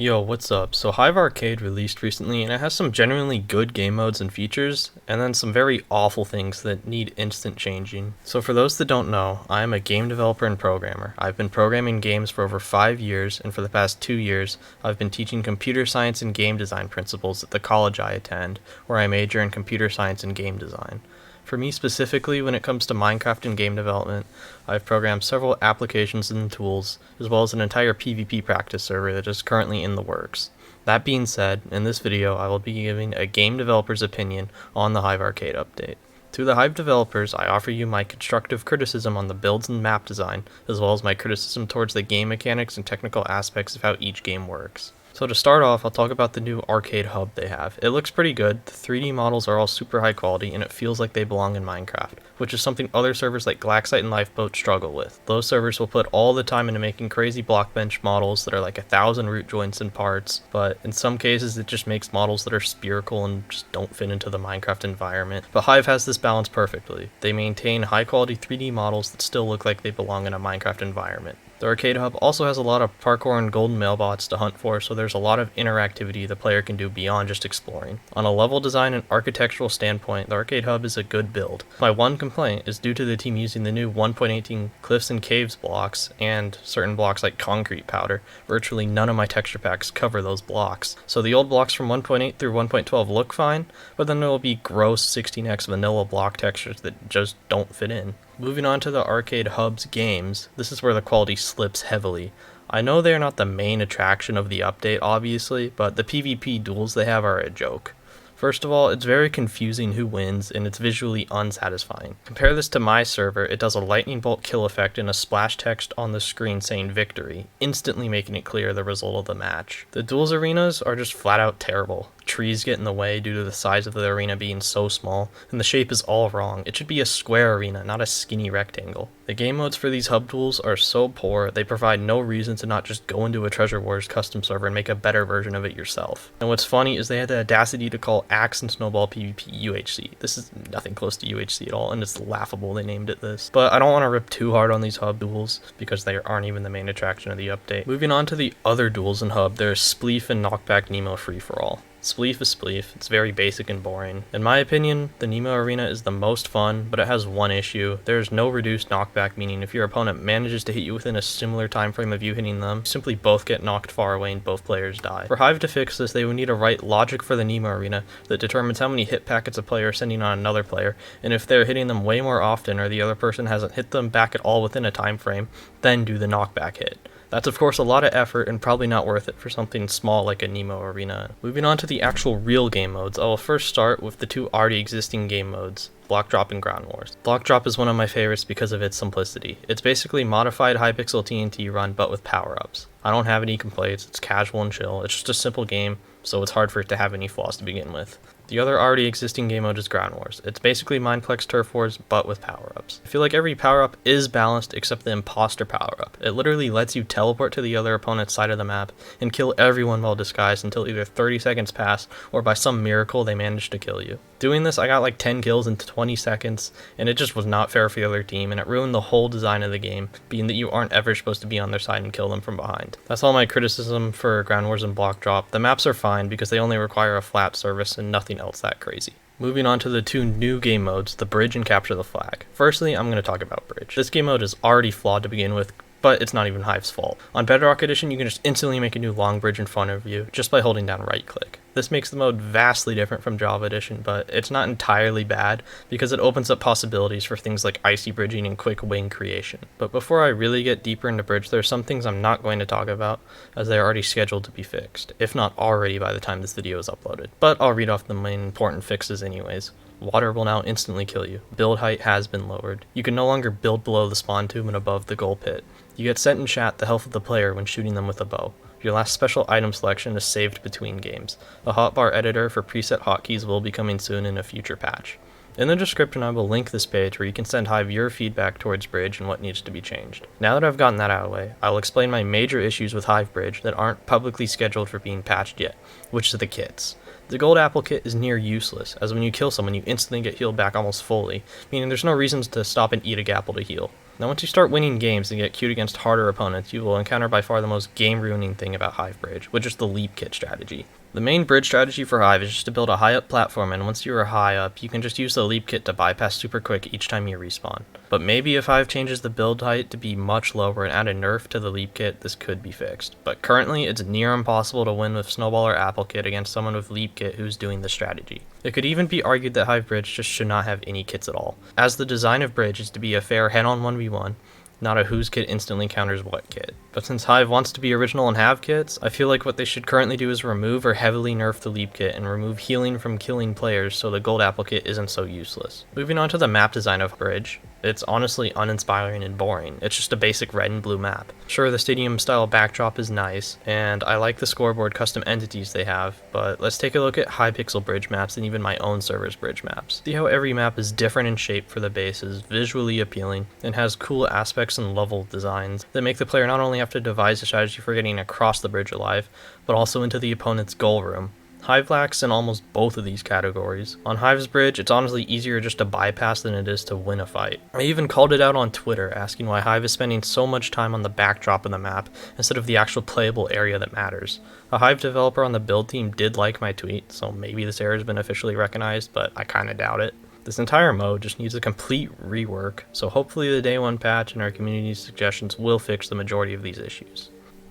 Yo, what's up? So Hive Arcade released recently and it has some genuinely good game modes and features, and then some very awful things that need instant changing. So for those that don't know, I am a game developer and programmer. I've been programming games for over 5 years, and for the past 2 years, I've been teaching computer science and game design principles at the college I attend, where I major in computer science and game design. For me specifically, when it comes to Minecraft and game development, I've programmed several applications and tools, as well as an entire PvP practice server that is currently in the works. That being said, in this video I will be giving a game developer's opinion on the Hive Arcade update. To the Hive developers, I offer you my constructive criticism on the builds and map design, as well as my criticism towards the game mechanics and technical aspects of how each game works. So to start off, I'll talk about the new arcade hub they have. It looks pretty good, the 3D models are all super high quality, and it feels like they belong in Minecraft, which is something other servers like Glaxite and Lifeboat struggle with. Those servers will put all the time into making crazy block bench models that are like 1,000 root joints and parts, but in some cases it just makes models that are spherical and just don't fit into the Minecraft environment. But Hive has this balance perfectly. They maintain high quality 3D models that still look like they belong in a Minecraft environment. The arcade hub also has a lot of parkour and golden mailbots to hunt for, so there's a lot of interactivity the player can do beyond just exploring. On a level design and architectural standpoint, the arcade hub is a good build. My one complaint is due to the team using the new 1.18 cliffs and caves blocks, and certain blocks like concrete powder. Virtually none of my texture packs cover those blocks. So the old blocks from 1.8 through 1.12 look fine, but then there will be gross 16x vanilla block textures that just don't fit in. Moving on to the arcade hub's games, this is where the quality slips heavily. I know they are not the main attraction of the update, obviously, but the PvP duels they have are a joke. First of all, it's very confusing who wins, and it's visually unsatisfying. Compare this to my server, it does a lightning bolt kill effect and a splash text on the screen saying victory, instantly making it clear the result of the match. The duels arenas are just flat out terrible. Trees get in the way due to the size of the arena being so small, and the shape is all wrong. It should be a square arena, not a skinny rectangle. The game modes for these hub duels are so poor, they provide no reason to not just go into a Treasure Wars custom server and make a better version of it yourself. And what's funny is they had the audacity to call Axe and Snowball PvP UHC. This is nothing close to UHC at all, and it's laughable they named it this. But I don't want to rip too hard on these hub duels, because they aren't even the main attraction of the update. Moving on to the other duels in hub, there's Spleef and Knockback Nemo Free-for-All. Spleef is Spleef, it's very basic and boring. In my opinion, the Nemo arena is the most fun, but it has one issue. There is no reduced knockback, meaning if your opponent manages to hit you within a similar time frame of you hitting them, simply both get knocked far away and both players die. For Hive to fix this, they would need to write logic for the Nemo arena that determines how many hit packets a player is sending on another player, and if they're hitting them way more often or the other person hasn't hit them back at all within a time frame, then do the knockback hit. That's of course a lot of effort and probably not worth it for something small like a Nemo arena. Moving on to the actual real game modes, I will first start with the two already existing game modes, Block Drop and Ground Wars. Block Drop is one of my favorites because of its simplicity. It's basically modified Hypixel TNT run but with power-ups. I don't have any complaints, it's casual and chill, it's just a simple game, so it's hard for it to have any flaws to begin with. The other already existing game mode is Ground Wars. It's basically Mineplex Turf Wars, but with power-ups. I feel like every power-up is balanced except the imposter power-up. It literally lets you teleport to the other opponent's side of the map and kill everyone while disguised until either 30 seconds pass or by some miracle they manage to kill you. Doing this, I got like 10 kills in 20 seconds, and it just was not fair for the other team, and it ruined the whole design of the game, being that you aren't ever supposed to be on their side and kill them from behind. That's all my criticism for Ground Wars and Block Drop. The maps are fine because they only require a flat surface and nothing else that crazy. Moving on to the two new game modes, the Bridge and Capture the Flag. Firstly, I'm going to talk about Bridge. This game mode is already flawed to begin with, but it's not even Hive's fault. On Bedrock Edition, you can just instantly make a new long bridge in front of you just by holding down right click. This makes the mode vastly different from Java Edition, but it's not entirely bad because it opens up possibilities for things like icy bridging and quick wing creation. But before I really get deeper into Bridge, there are some things I'm not going to talk about as they are already scheduled to be fixed, if not already by the time this video is uploaded. But I'll read off the main important fixes anyways. Water will now instantly kill you. Build height has been lowered. You can no longer build below the spawn tomb and above the goal pit. You get sent in chat the health of the player when shooting them with a bow. Your last special item selection is saved between games. A hotbar editor for preset hotkeys will be coming soon in a future patch. In the description I will link this page where you can send Hive your feedback towards Bridge and what needs to be changed. Now that I've gotten that out of the way, I'll explain my major issues with Hive Bridge that aren't publicly scheduled for being patched yet, which is the kits. The gold apple kit is near useless, as when you kill someone you instantly get healed back almost fully, meaning there's no reasons to stop and eat a gapple to heal. Now once you start winning games and get queued against harder opponents, you will encounter by far the most game-ruining thing about Hive Bridge, which is the leap kit strategy. The main bridge strategy for Hive is just to build a high up platform, and once you are high up, you can just use the leap kit to bypass super quick each time you respawn. But maybe if Hive changes the build height to be much lower and add a nerf to the leap kit, this could be fixed. But currently, it's near impossible to win with Snowball or Apple Kit against someone with leap kit who's doing the strategy. It could even be argued that Hive Bridge just should not have any kits at all, as the design of Bridge is to be a fair head-on 1v1, not a whose kit instantly counters what kit. But since Hive wants to be original and have kits, I feel like what they should currently do is remove or heavily nerf the leap kit and remove healing from killing players so the gold apple kit isn't so useless. Moving on to the map design of Bridge, it's honestly uninspiring and boring. It's just a basic red and blue map. Sure, the stadium style backdrop is nice, and I like the scoreboard custom entities they have, but let's take a look at high pixel bridge maps and even my own server's bridge maps. See how every map is different in shape for the base, is visually appealing, and has cool aspects and level designs that make the player not only have to devise a strategy for getting across the bridge alive, but also into the opponent's goal room. Hive lacks in almost both of these categories. On Hive's bridge, it's honestly easier just to bypass than it is to win a fight. I even called it out on Twitter, asking why Hive is spending so much time on the backdrop of the map instead of the actual playable area that matters. A Hive developer on the build team did like my tweet, so maybe this error has been officially recognized, but I kinda doubt it. This entire mode just needs a complete rework, so hopefully the day one patch and our community's suggestions will fix the majority of these issues.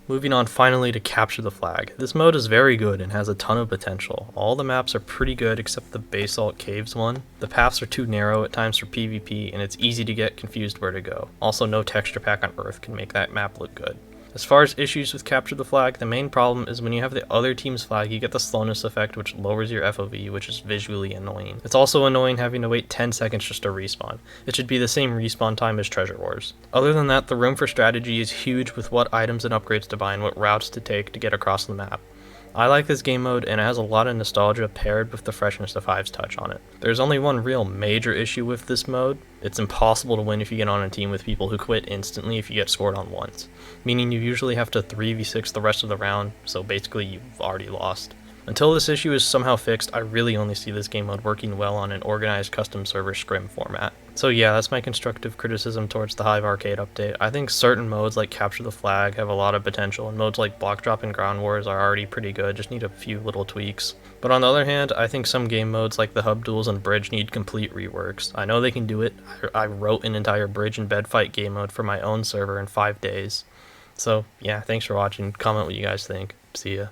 Moving on finally to Capture the Flag. This mode is very good and has a ton of potential. All the maps are pretty good except the Basalt Caves one. The paths are too narrow at times for PvP, and it's easy to get confused where to go. Also, no texture pack on Earth can make that map look good. As far as issues with Capture the Flag, the main problem is when you have the other team's flag, you get the slowness effect, which lowers your FOV, which is visually annoying. It's also annoying having to wait 10 seconds just to respawn. It should be the same respawn time as Treasure Wars. Other than that, the room for strategy is huge with what items and upgrades to buy and what routes to take to get across the map. I like this game mode, and it has a lot of nostalgia paired with the freshness of Hive's touch on it. There's only one real major issue with this mode. It's impossible to win if you get on a team with people who quit instantly if you get scored on once, meaning you usually have to 3v6 the rest of the round, so basically you've already lost. Until this issue is somehow fixed, I really only see this game mode working well on an organized custom server scrim format. So yeah, that's my constructive criticism towards the Hive Arcade update. I think certain modes like Capture the Flag have a lot of potential, and modes like Block Drop and Ground Wars are already pretty good, just need a few little tweaks. But on the other hand, I think some game modes like the Hub Duels and Bridge need complete reworks. I know they can do it. I wrote an entire Bridge and Bed Fight game mode for my own server in 5 days. So yeah, thanks for watching. Comment what you guys think. See ya.